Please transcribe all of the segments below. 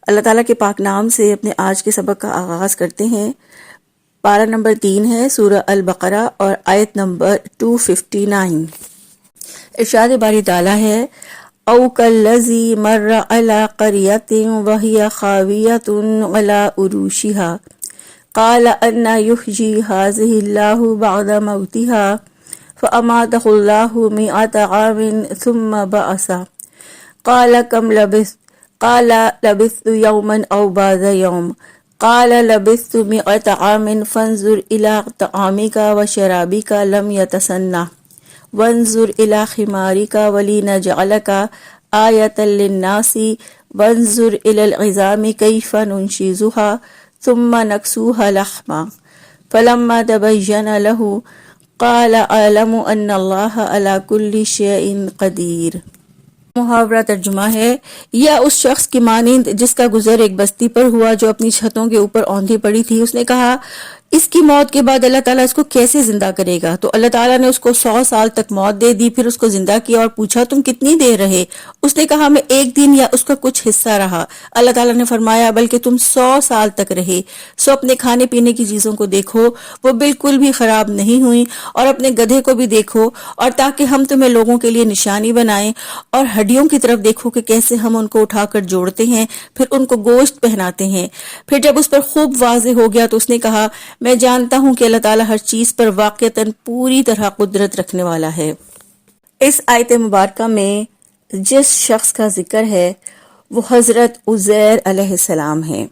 اللہ تعالیٰ کے پاک نام سے اپنے آج کے سبق کا آغاز کرتے ہیں۔ پارہ نمبر 3 ہے سورہ البقرہ اور آیت نمبر 259۔ ارشاد باری تعالیٰ ہے او کالذی مر علی قریۃ وہی خاویۃ علی عروشها قال انا یحیی ہذہ اللہ بعد موتها فاماتہ اللہ مئۃ عام ثم بعثہ قال کم لبثت قال لبثت یوما او بعض یوم قال لبثت مئۃ عام فانظر الی طعامک وشرابک لم یتسنہ وانظر الی خمارک ولنجعلک آیۃ للناس وانظر الی العظام کیف ننشزها ثم نکسوها لحما فلما تبین له قال اعلم ان اللہ علی کل شیء قدیر۔ محاورہ ترجمہ ہے، یا اس شخص کی مانند جس کا گزر ایک بستی پر ہوا جو اپنی چھتوں کے اوپر اوندھی پڑی تھی۔ اس نے کہا اس کی موت کے بعد اللہ تعالیٰ اس کو کیسے زندہ کرے گا؟ تو اللہ تعالیٰ نے اس کو 100 سال تک موت دے دی، پھر اس کو زندہ کیا اور پوچھا تم کتنی دیر رہے؟ اس نے کہا میں ایک دن یا اس کا کچھ حصہ رہا۔ اللہ تعالیٰ نے فرمایا بلکہ تم 100 سال تک رہے۔ سو اپنے کھانے پینے کی چیزوں کو دیکھو، وہ بالکل بھی خراب نہیں ہوئیں، اور اپنے گدھے کو بھی دیکھو، اور تاکہ ہم تمہیں لوگوں کے لیے نشانی بنائیں، اور ہڈیوں کی طرف دیکھو کہ کیسے ہم ان کو اٹھا کر جوڑتے ہیں، پھر ان کو گوشت پہناتے ہیں۔ پھر جب اس پر خوب واضح ہو گیا تو اس نے کہا میں جانتا ہوں کہ اللہ تعالیٰ ہر چیز پر واقعتاً پوری طرح قدرت رکھنے والا ہے۔ اس آیت مبارکہ میں جس شخص کا ذکر ہے وہ حضرت عزیر علیہ السلام ہیں۔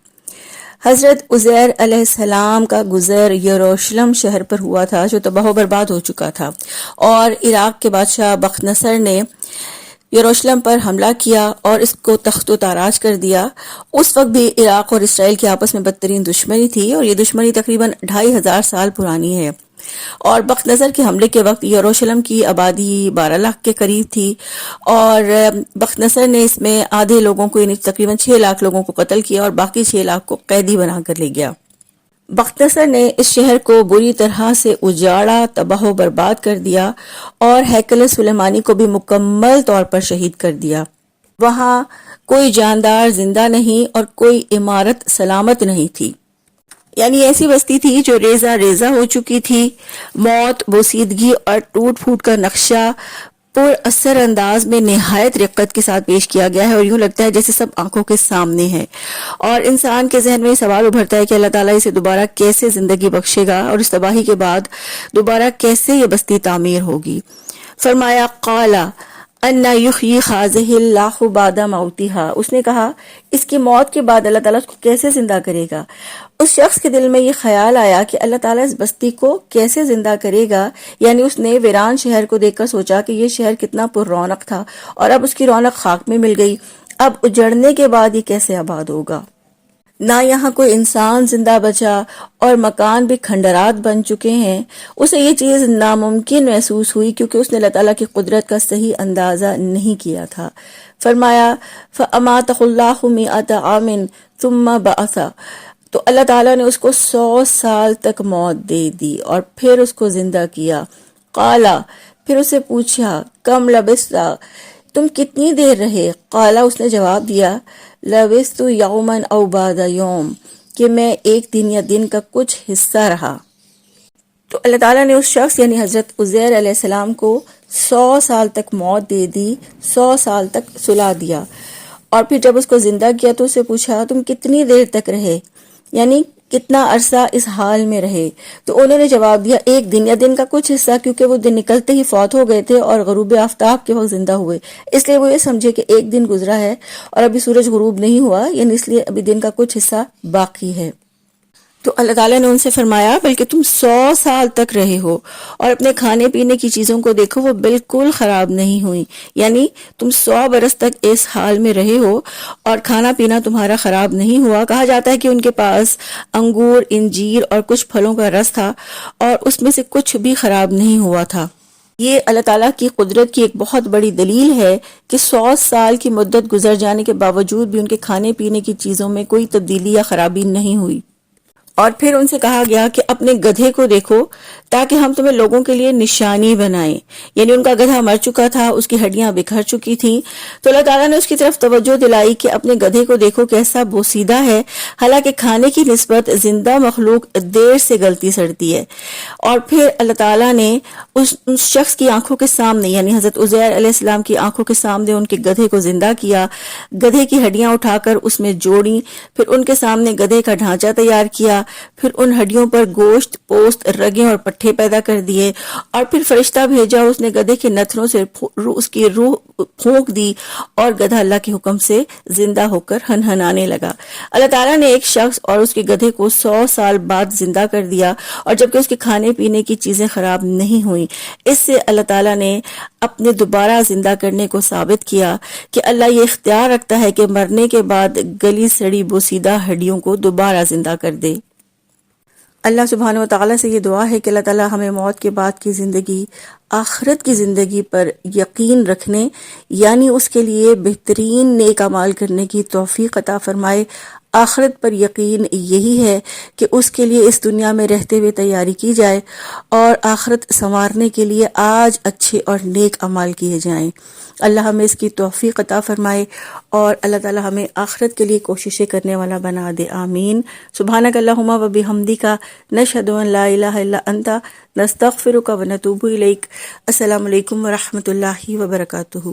حضرت عزیر علیہ السلام کا گزر یروشلم شہر پر ہوا تھا جو تباہ و برباد ہو چکا تھا، اور عراق کے بادشاہ بخت نصر نے یروشلم پر حملہ کیا اور اس کو تخت و تاراج کر دیا۔ اس وقت بھی عراق اور اسرائیل کے آپس میں بدترین دشمنی تھی، اور یہ دشمنی تقریباً 2500 سال پرانی ہے، اور بخت نصر کے حملے کے وقت یروشلم کی آبادی 12 لاکھ کے قریب تھی، اور بخت نصر نے اس میں آدھے لوگوں کو یعنی تقریباً 6 لاکھ لوگوں کو قتل کیا اور باقی 6 لاکھ کو قیدی بنا کر لے گیا۔ بخت نصر نے اس شہر کو بری طرح سے اجاڑا، تباہ و برباد کر دیا، اور ہیکل سلیمانی کو بھی مکمل طور پر شہید کر دیا۔ وہاں کوئی جاندار زندہ نہیں اور کوئی عمارت سلامت نہیں تھی، یعنی ایسی بستی تھی جو ریزہ ریزہ ہو چکی تھی۔ موت، بوسیدگی اور ٹوٹ پھوٹ کا نقشہ پر اثر انداز میں نہایت رقت کے ساتھ پیش کیا گیا ہے، اور یوں لگتا ہے جیسے سب آنکھوں کے سامنے ہے، اور انسان کے ذہن میں یہ سوال ابھرتا ہے کہ اللہ تعالیٰ اسے دوبارہ کیسے زندگی بخشے گا، اور اس تباہی کے بعد دوبارہ کیسے یہ بستی تعمیر ہوگی۔ فرمایا قال انا یحیی ہذہ اللہ بعد موتها، اس نے کہا اس کی موت کے بعد اللہ تعالیٰ اس کو کیسے زندہ کرے گا۔ اس شخص کے دل میں یہ خیال آیا کہ اللہ تعالیٰ اس بستی کو کیسے زندہ کرے گا، یعنی اس نے ویران شہر کو دیکھ کر سوچا کہ یہ شہر کتنا پر رونق تھا، اور اب اس کی رونق خاک میں مل گئی، اب اجڑنے کے بعد یہ کیسے آباد ہوگا۔ نہ یہاں کوئی انسان زندہ بچا، اور مکان بھی کھنڈرات بن چکے ہیں۔ اسے یہ چیز ناممکن محسوس ہوئی کیونکہ اس نے اللہ تعالیٰ کی قدرت کا صحیح اندازہ نہیں کیا تھا۔ فرمایا فَأَمَاتَهُ اللَّهُ مِئَةَ عَامٍ ثُمَّ بَعَثَهُ، تو اللہ تعالیٰ نے اس کو 100 سال تک موت دے دی اور پھر اس کو زندہ کیا۔ قالا، پھر اسے پوچھا کم لبثت، تم کتنی دیر رہے؟ قالا، اس نے جواب دیا لبثت یوما او بعض یوم، کہ میں ایک دن یا دن کا کچھ حصہ رہا۔ تو اللہ تعالیٰ نے اس شخص یعنی حضرت عزیر علیہ السلام کو 100 سال تک موت دے دی، 100 سال تک سلا دیا، اور پھر جب اس کو زندہ کیا تو اسے پوچھا تم کتنی دیر تک رہے، یعنی کتنا عرصہ اس حال میں رہے؟ تو انہوں نے جواب دیا ایک دن یا دن کا کچھ حصہ، کیونکہ وہ دن نکلتے ہی فوت ہو گئے تھے اور غروب آفتاب کے وقت زندہ ہوئے، اس لیے وہ یہ سمجھے کہ ایک دن گزرا ہے اور ابھی سورج غروب نہیں ہوا، یعنی اس لیے ابھی دن کا کچھ حصہ باقی ہے۔ تو اللہ تعالیٰ نے ان سے فرمایا بلکہ تم 100 سال تک رہے ہو، اور اپنے کھانے پینے کی چیزوں کو دیکھو وہ بالکل خراب نہیں ہوئی، یعنی تم 100 برس تک اس حال میں رہے ہو اور کھانا پینا تمہارا خراب نہیں ہوا۔ کہا جاتا ہے کہ ان کے پاس انگور، انجیر اور کچھ پھلوں کا رس تھا، اور اس میں سے کچھ بھی خراب نہیں ہوا تھا۔ یہ اللہ تعالیٰ کی قدرت کی ایک بہت بڑی دلیل ہے کہ 100 سال کی مدت گزر جانے کے باوجود بھی ان کے کھانے پینے کی چیزوں میں کوئی تبدیلی یا خرابی نہیں ہوئی۔ اور پھر ان سے کہا گیا کہ اپنے گدھے کو دیکھو تاکہ ہم تمہیں لوگوں کے لیے نشانی بنائیں، یعنی ان کا گدھا مر چکا تھا، اس کی ہڈیاں بکھر چکی تھیں، تو اللہ تعالیٰ نے اس کی طرف توجہ دلائی کہ اپنے گدھے کو دیکھو کیسا بوسیدہ ہے، حالانکہ کھانے کی نسبت زندہ مخلوق دیر سے گلتی سڑتی ہے۔ اور پھر اللہ تعالیٰ نے اس شخص کی آنکھوں کے سامنے، یعنی حضرت عزیر علیہ السلام کی آنکھوں کے سامنے ان کے گدھے کو زندہ کیا، گدھے کی ہڈیاں اٹھا کر اس میں جوڑی، پھر ان کے سامنے گدھے کا ڈھانچہ تیار کیا، پھر ان ہڈیوں پر گوشت، پوست، رگیں اور پٹھے پیدا کر دیے، اور پھر فرشتہ بھیجا، اس نے گدھے کے نتنوں سے اس کی روح پھونک دی اور گدھا اللہ کے حکم سے زندہ ہو کر ہنہنانے لگا۔ اللہ تعالیٰ نے ایک شخص اور اس کے گدھے کو 100 سال بعد زندہ کر دیا، اور جبکہ اس کے کھانے پینے کی چیزیں خراب نہیں ہوئیں۔ اس سے اللہ تعالیٰ نے اپنے دوبارہ زندہ کرنے کو ثابت کیا کہ اللہ یہ اختیار رکھتا ہے کہ مرنے کے بعد گلی سڑی بوسیدہ ہڈیوں کو دوبارہ زندہ کر دے۔ اللہ سبحانہ و تعالیٰ سے یہ دعا ہے کہ اللہ تعالیٰ ہمیں موت کے بعد کی زندگی، آخرت کی زندگی پر یقین رکھنے، یعنی اس کے لیے بہترین نیک اعمال کرنے کی توفیق عطا فرمائے۔ آخرت پر یقین یہی ہے کہ اس کے لیے اس دنیا میں رہتے ہوئے تیاری کی جائے اور آخرت سنوارنے کے لیے آج اچھے اور نیک اعمال کیے جائیں۔ اللہ ہمیں اس کی توفیق عطا فرمائے اور اللہ تعالی ہمیں آخرت کے لیے کوششیں کرنے والا بنا دے، آمین۔ سبحانک اللہم و بحمدک، نشہد ان لا الہ الا انت، نستغفرک و نتوب الیک۔ السلام علیکم ورحمۃ اللہ وبرکاتہ۔